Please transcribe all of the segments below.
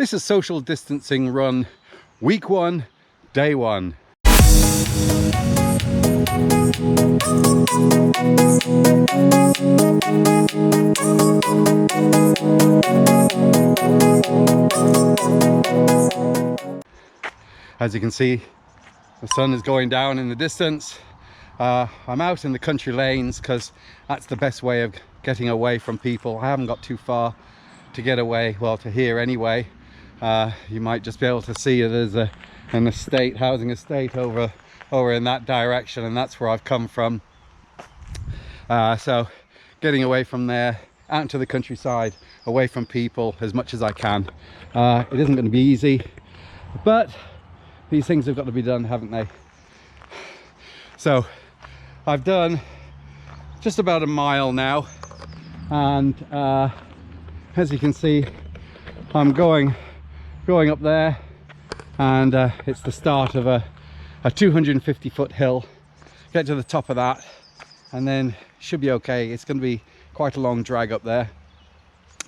This is Social Distancing Run, week 1, day 1. As you can see, the sun is going down in the distance. I'm out in the country lanes because that's the best way of getting away from people. I haven't got too far to get away, well, to here anyway. You might just be able to see there's an estate, housing estate over in that direction, and that's where I've come from. So getting away from there, out into the countryside, away from people as much as I can. It isn't going to be easy, but these things have got to be done, haven't they? So I've done just about a mile now, and as you can see, I'm going up there, and it's the start of a 250-foot hill. Get to the top of that and then should be okay. It's going to be quite a long drag up there,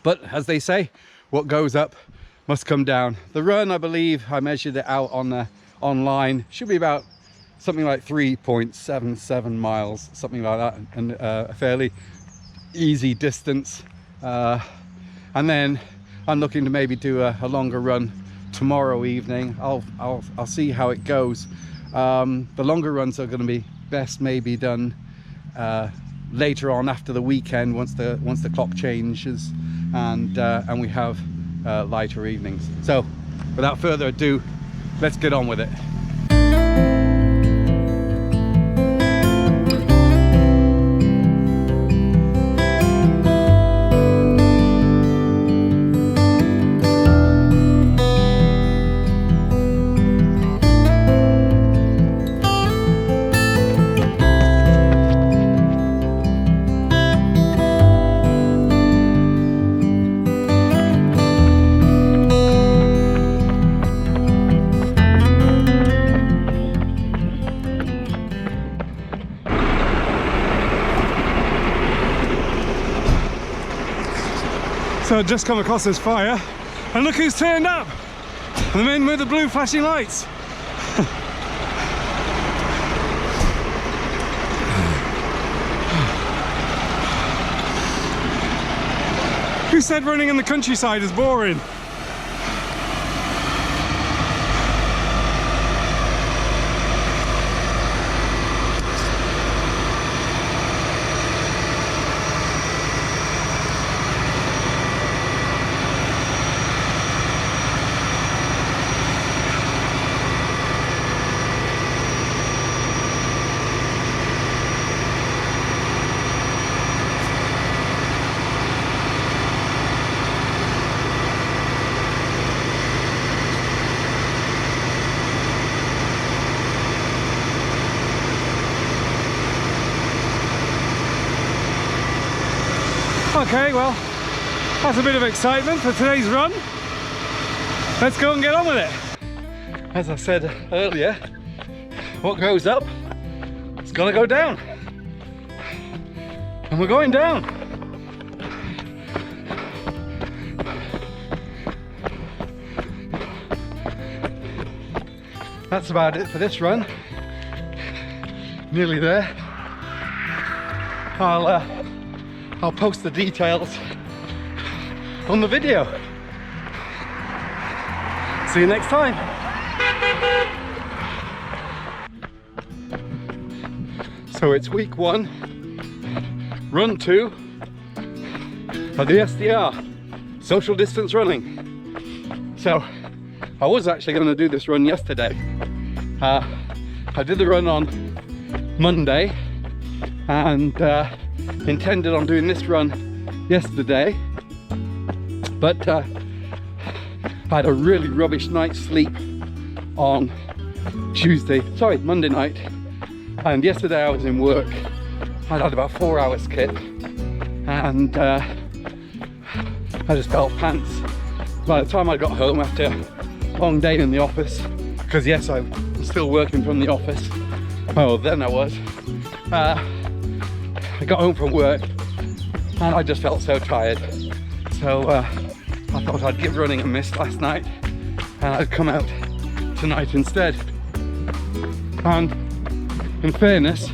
but as they say, what goes up must come down. The run, I believe I measured it out on online, should be about something like 3.77 miles, something like that, and a fairly easy distance. And then I'm looking to maybe do a longer run tomorrow evening. I'll see how it goes. The longer runs are going to be best maybe done later on after the weekend, once the clock changes and we have lighter evenings. So without further ado, let's get on with it. So I've just come across this fire, and look who's turned up! The men with the blue flashing lights. Who said running in the countryside is boring? Okay, well, that's a bit of excitement for today's run. Let's go and get on with it. As I said earlier, what goes up, it's gonna go down. And we're going down. That's about it for this run. Nearly there. I'll post the details on the video. See you next time. So it's week 1, run 2 of the SDR, social distance running. So I was actually going to do this run yesterday. I did the run on Monday and intended on doing this run yesterday, but I had a really rubbish night's sleep on Monday night, and yesterday I was in work. I'd had about 4 hours kit, and I just felt pants. By the time I got home after a long day in the office, because yes, I'm still working from the office. Oh, then I was. I got home from work and I just felt so tired. So I thought I'd give running a miss last night and I'd come out tonight instead. And in fairness,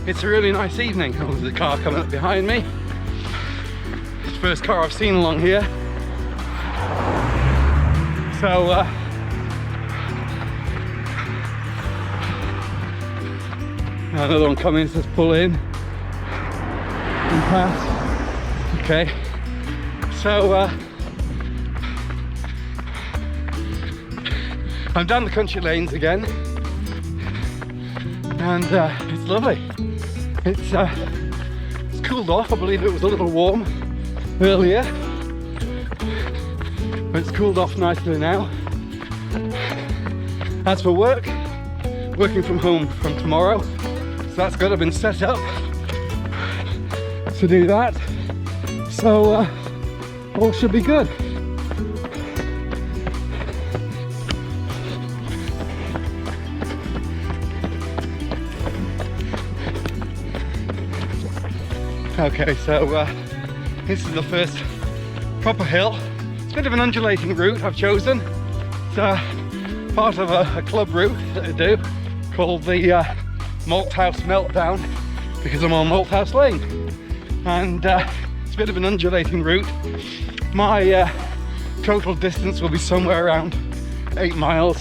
it's a really nice evening. Oh, there's a car coming up behind me. It's the first car I've seen along here. So another one coming, says pull in and pass. Okay, so I'm down the country lanes again, and it's lovely. It's cooled off. I believe it was a little warm earlier, but it's cooled off nicely now. As for work, working from home from tomorrow, so that's got to been set up to do that. So all should be good. Okay, so this is the first proper hill. It's a bit of an undulating route I've chosen. It's part of a club route that I do called the Malthouse Meltdown, because I'm on Malthouse Lane, and it's a bit of an undulating route. My total distance will be somewhere around 8 miles.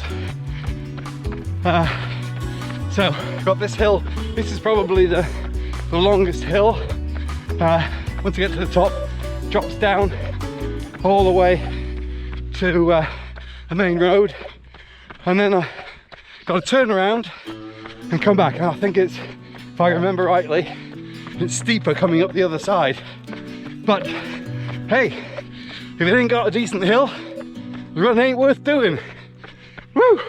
So got this hill. This is probably the longest hill. Once you get to the top, drops down all the way to a main road, and then I got to turn around and come back. And I think it's, if I remember rightly, it's steeper coming up the other side. But hey, if it ain't got a decent hill, the run ain't worth doing. Woo!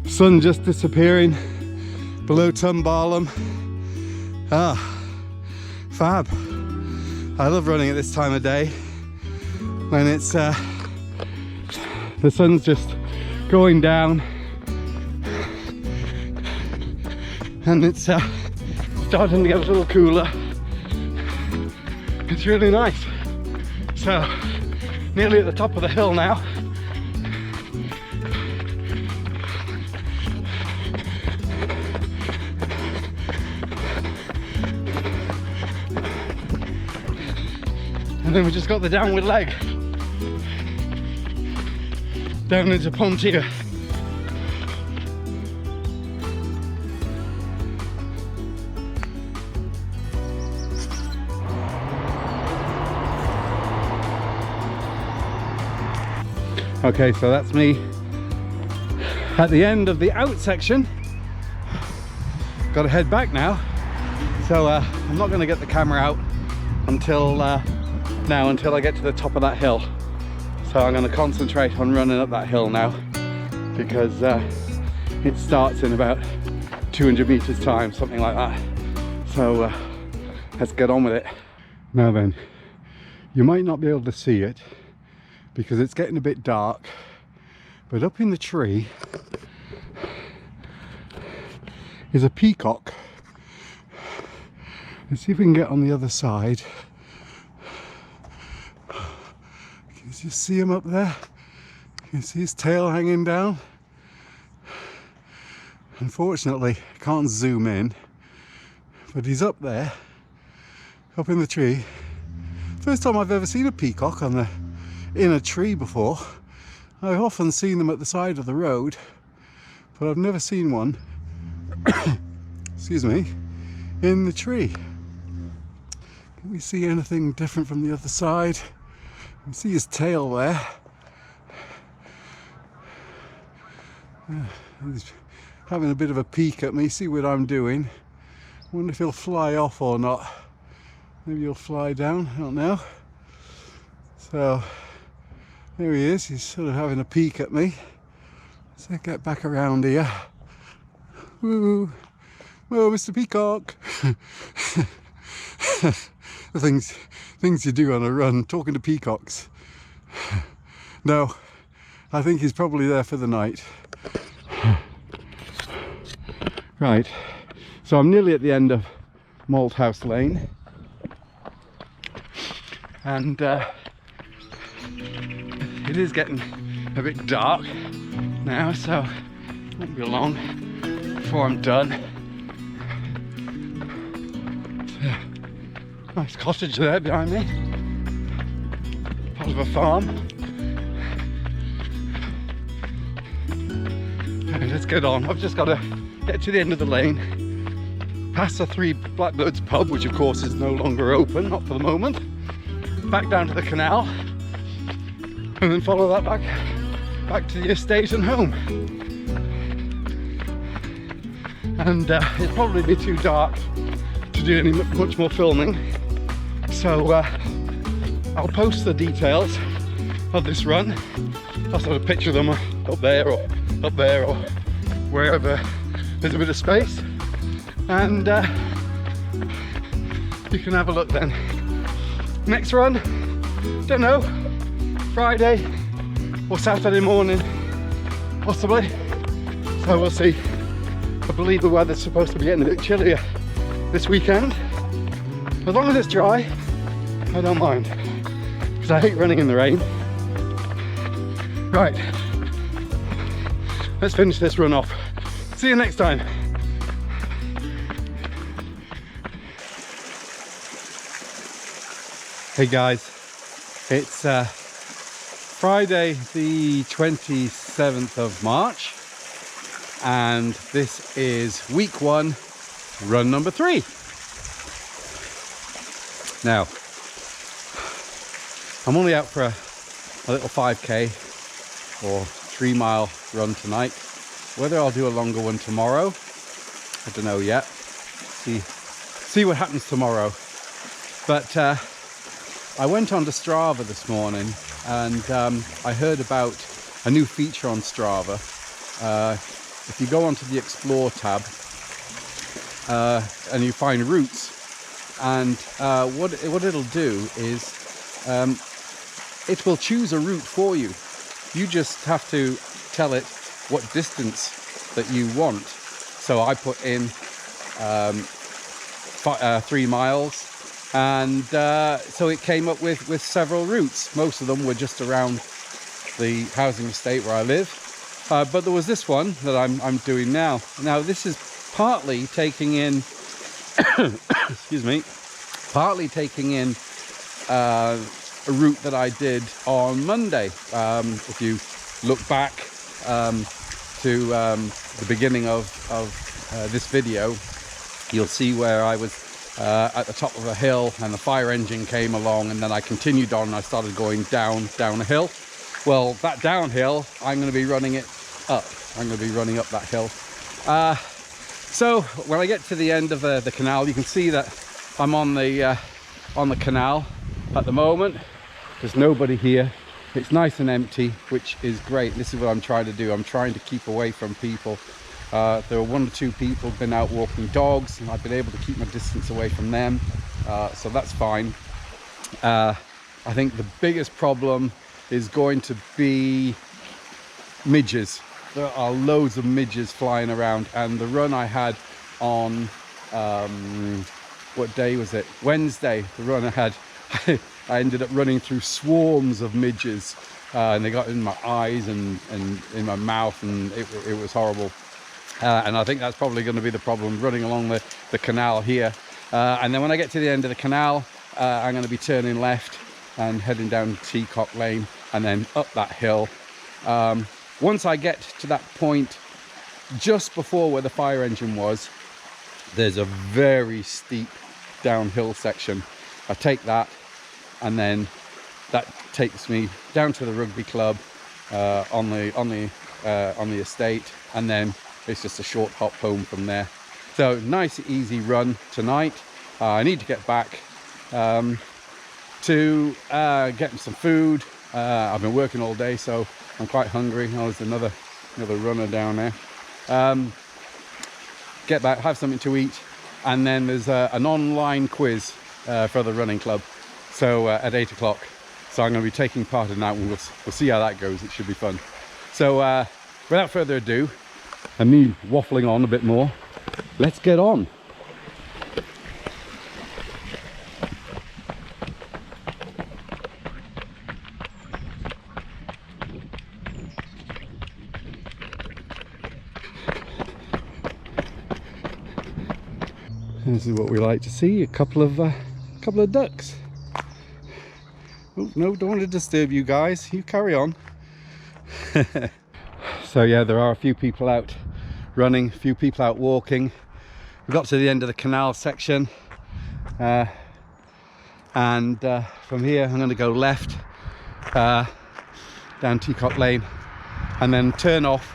Sun just disappearing below Tumbarlam. Fab. I love running at this time of day when it's the sun's just going down and it's starting to get a little cooler. It's really nice. So nearly at the top of the hill now. And then we just got the downward leg down into Pontier. Okay, so that's me at the end of the out section. Got to head back now, so I'm not going to get the camera out until until I get to the top of that hill. So I'm going to concentrate on running up that hill now, because it starts in about 200 meters time, something like that. So let's get on with it. Now then, you might not be able to see it because it's getting a bit dark, but up in the tree is a peacock. Let's see if we can get on the other side. Can you see him up there? You can see his tail hanging down. Unfortunately, I can't zoom in, but he's up there, up in the tree. First time I've ever seen a peacock in a tree before. I've often seen them at the side of the road, but I've never seen one, excuse me, in the tree. Can we see anything different from the other side? You can see his tail there. He's having a bit of a peek at me, see what I'm doing. I wonder if he'll fly off or not. Maybe he'll fly down, I don't know. So there he is, he's sort of having a peek at me. Let's get back around here. Woo! Whoa, Mr. Peacock! The things you do on a run, talking to peacocks. No, I think he's probably there for the night. Right, So I'm nearly at the end of Malthouse Lane, and it is getting a bit dark now, so it won't be long before I'm done. Nice cottage there behind me, part of a farm. Right, let's get on. I've just got to get to the end of the lane, past the Three Blackbirds pub, which of course is no longer open, not for the moment, back down to the canal, and then follow that back to the estate and home. And it'd probably be too dark to do much more filming, so I'll post the details of this run. I'll sort of picture them up there or wherever there's a bit of space, and you can have a look then. Next run, don't know, Friday or Saturday morning possibly, so we'll see. I believe the weather's supposed to be getting a bit chillier this weekend. As long as it's dry, I don't mind, because I hate running in the rain. Right, let's finish this run off. See you next time. Hey guys, it's Friday the 27th of March, and this is week 1, run number 3. Now, I'm only out for a little 5k or 3-mile run tonight. Whether I'll do a longer one tomorrow, I don't know yet. See what happens tomorrow. But I went on to Strava this morning, and I heard about a new feature on Strava. If you go onto the Explore tab and you find routes, and what it'll do is it will choose a route for you. You just have to tell it what distance that you want. So I put in 3 miles, and so it came up with several routes. Most of them were just around the housing estate where I live, but there was this one that I'm doing now. Now this is partly taking in excuse me, partly taking in a route that I did on Monday. If you look back to the beginning of this video, you'll see where I was at the top of a hill and the fire engine came along, and then I continued on and I started going down a hill. Well, that downhill, I'm going to be running it up. I'm going to be running up that hill. So when I get to the end of the canal, you can see that I'm on the canal at the moment. There's nobody here. It's nice and empty, which is great. This is what I'm trying to do. I'm trying to keep away from people. There are 1 or 2 people been out walking dogs, and I've been able to keep my distance away from them, so that's fine. I think the biggest problem is going to be midges. There are loads of midges flying around, and the run I had on what day was it? Wednesday. The run I had, I ended up running through swarms of midges, and they got in my eyes and in my mouth, and it was horrible. And I think that's probably going to be the problem running along the canal here. And then when I get to the end of the canal, I'm going to be turning left and heading down Teacock Lane and then up that hill. Once I get to that point just before where the fire engine was, there's a very steep downhill section. I take that, and then that takes me down to the rugby club on the estate, and then it's just a short hop home from there. So nice easy run tonight. I need to get back to getting some food. I've been working all day, so I'm quite hungry. Oh, there's another runner down there. Get back, have something to eat, and then there's an online quiz for the running club, so at 8 o'clock. So I'm going to be taking part in that one. We'll see how that goes. It should be fun. So without further ado, and me waffling on a bit more, let's get on. This is what we like to see, a couple of ducks. Oh, no, don't want to disturb you guys, you carry on. So yeah, there are a few people out running, a few people out walking. We got to the end of the canal section, and from here I'm going to go left down Teacock Lane, and then turn off.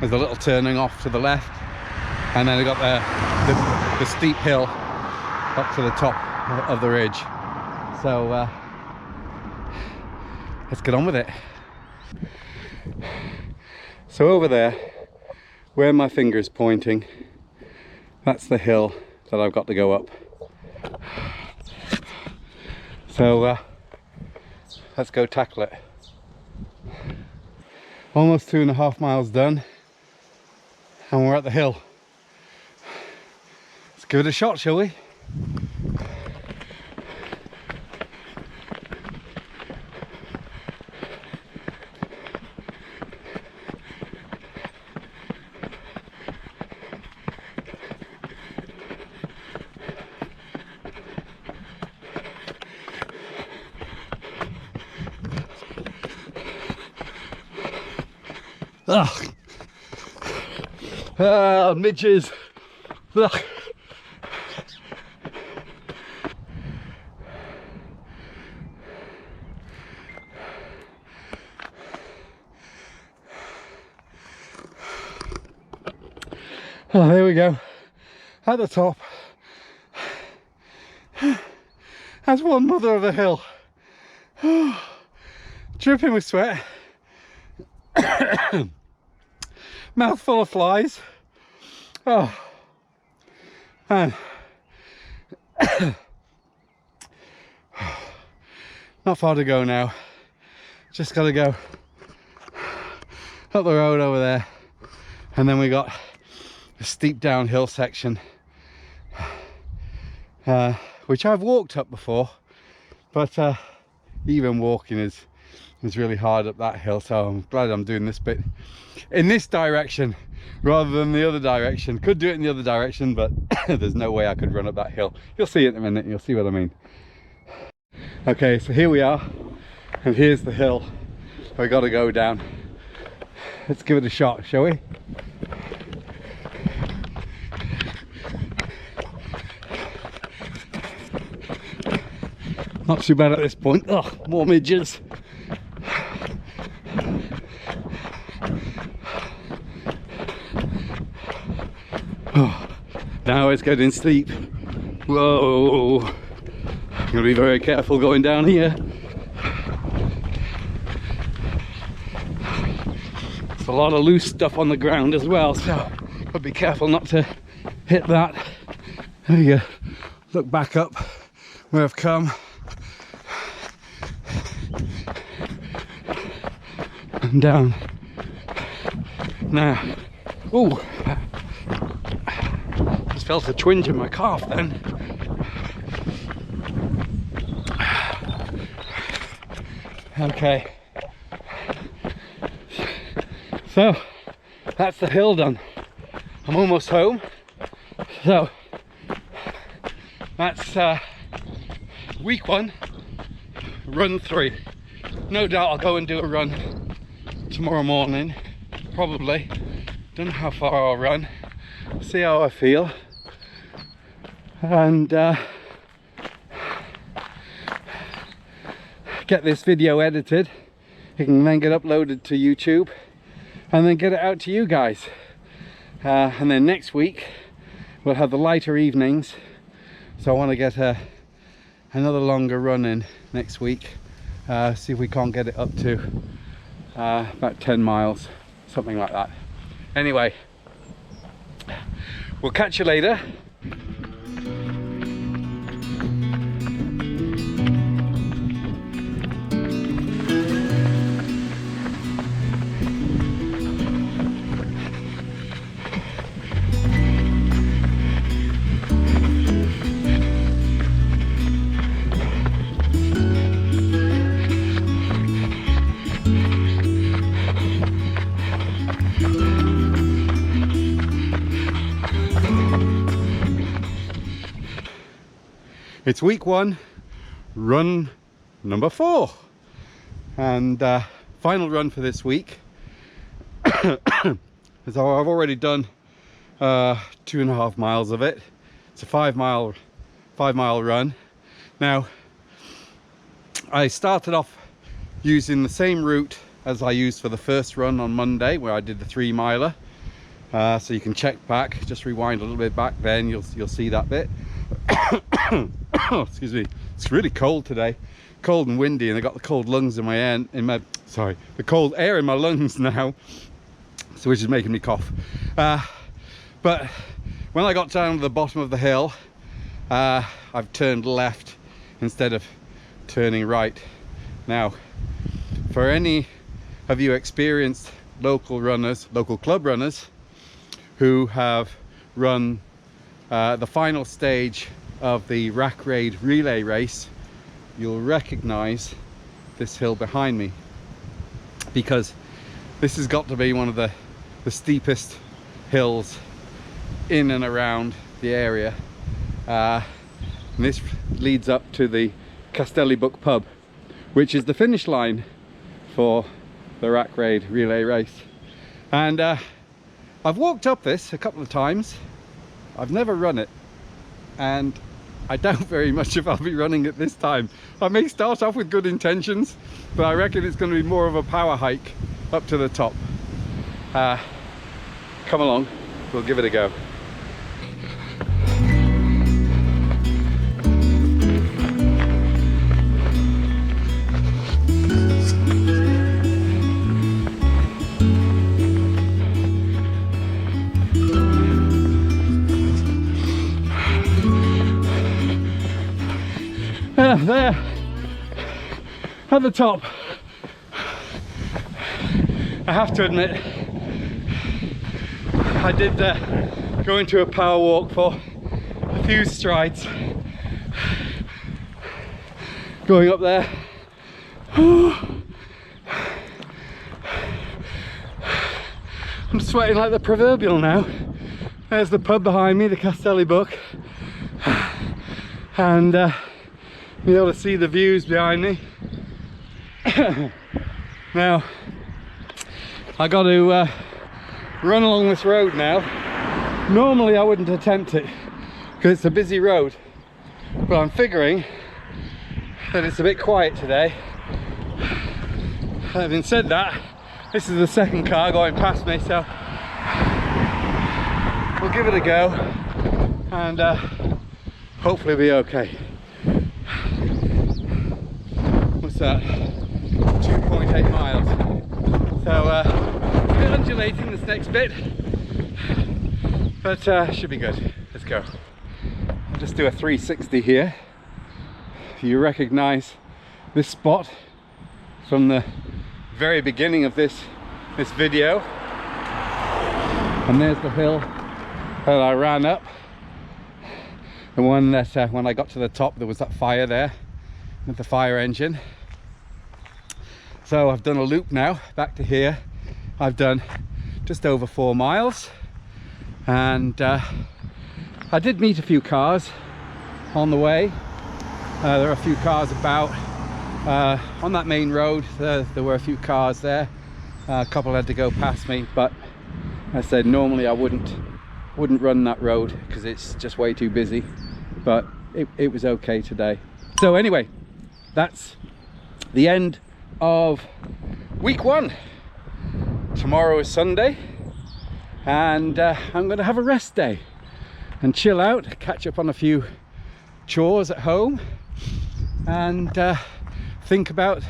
There's a little turning off to the left, and then I got the steep hill up to the top of the ridge. So let's get on with it. So over there, where my finger's pointing, that's the hill that I've got to go up. So let's go tackle it. Almost 2.5 miles done, and we're at the hill. Let's give it a shot, shall we? Ugh. Ah, midges. Ugh. Oh, there we go. At the top. That's one mother of a hill. Dripping with sweat. Mouth full of flies. Oh man. Not far to go now. Just gotta go up the road over there, and then we got a steep downhill section, which I've walked up before, but even walking is really hard up that hill, so I'm glad I'm doing this bit in this direction rather than the other direction. Could do it in the other direction, but there's no way I could run up that hill. You'll see it in a minute, you'll see what I mean. Okay, so here we are, and here's the hill we got to go down. Let's give it a shot, shall we? Not too bad at this point. Oh, more midges. Oh, now it's getting steep. Whoa. I'm gonna be very careful going down here. There's a lot of loose stuff on the ground as well, so I'll be careful not to hit that. There you go. Look back up where I've come. And down. Now, oh, just felt a twinge in my calf then. Okay, so that's the hill done. I'm almost home. So that's week 1, run 3. No doubt I'll go and do a run tomorrow morning, probably. Don't know how far I'll run, see how I feel, and get this video edited. It can then get uploaded to YouTube and then get it out to you guys, and then next week we'll have the lighter evenings, so I want to get another longer run in next week. See if we can't get it up to about 10 miles, something like that. Anyway, we'll catch you later. It's week 1, run number 4, and final run for this week. So I've already done 2.5 miles of it. It's a 5 mile run. Now, I started off using the same route as I used for the first run on Monday, where I did the 3 miler. So you can check back, just rewind a little bit back, then you'll see that bit. Oh, excuse me, it's really cold today, cold and windy, and I got the cold lungs in my the cold air in my lungs now, so which is making me cough. But when I got down to the bottom of the hill, I've turned left instead of turning right. Now, for any of you experienced local club runners who have run the final stage of the Rack Raid relay race, you'll recognize this hill behind me, because this has got to be one of the steepest hills in and around the area. And this leads up to the Castelli Book pub, which is the finish line for the Rack Raid relay race. And I've walked up this a couple of times. I've never run it, and I doubt very much if I'll be running it this time. I may start off with good intentions, but I reckon it's going to be more of a power hike up to the top. Come along, we'll give it a go. There, at the top, I have to admit, I did go into a power walk for a few strides. Going up there, I'm sweating like the proverbial now. There's the pub behind me, the Castelli Book, and be able to see the views behind me. Now, I got to run along this road now. Normally I wouldn't attempt it because it's a busy road, but I'm figuring that it's a bit quiet today. Having said that, this is the second car going past me, so we'll give it a go and hopefully be okay. What's that? 2.8 miles. So a bit undulating this next bit, but should be good. Let's go. I'll just do a 360 here. You recognize this spot from the very beginning of this video, and there's the hill that I ran up, the one that when I got to the top there was that fire there with the fire engine. So I've done a loop now back to here. I've done just over 4 miles, and I did meet a few cars on the way. There are a few cars about on that main road. There were a few cars there. A couple had to go past me, but I said normally I wouldn't run that road because it's just way too busy, but it was okay today. So anyway, that's the end of week 1. Tomorrow is Sunday, and I'm going to have a rest day and chill out, catch up on a few chores at home, and think about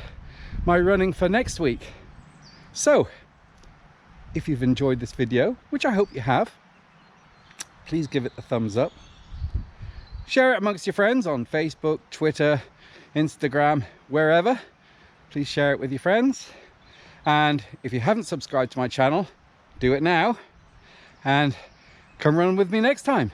my running for next week. So if you've enjoyed this video, which I hope you have, please give it the thumbs up. Share it amongst your friends on Facebook, Twitter, Instagram, wherever. Please share it with your friends. And if you haven't subscribed to my channel, do it now, and come run with me next time.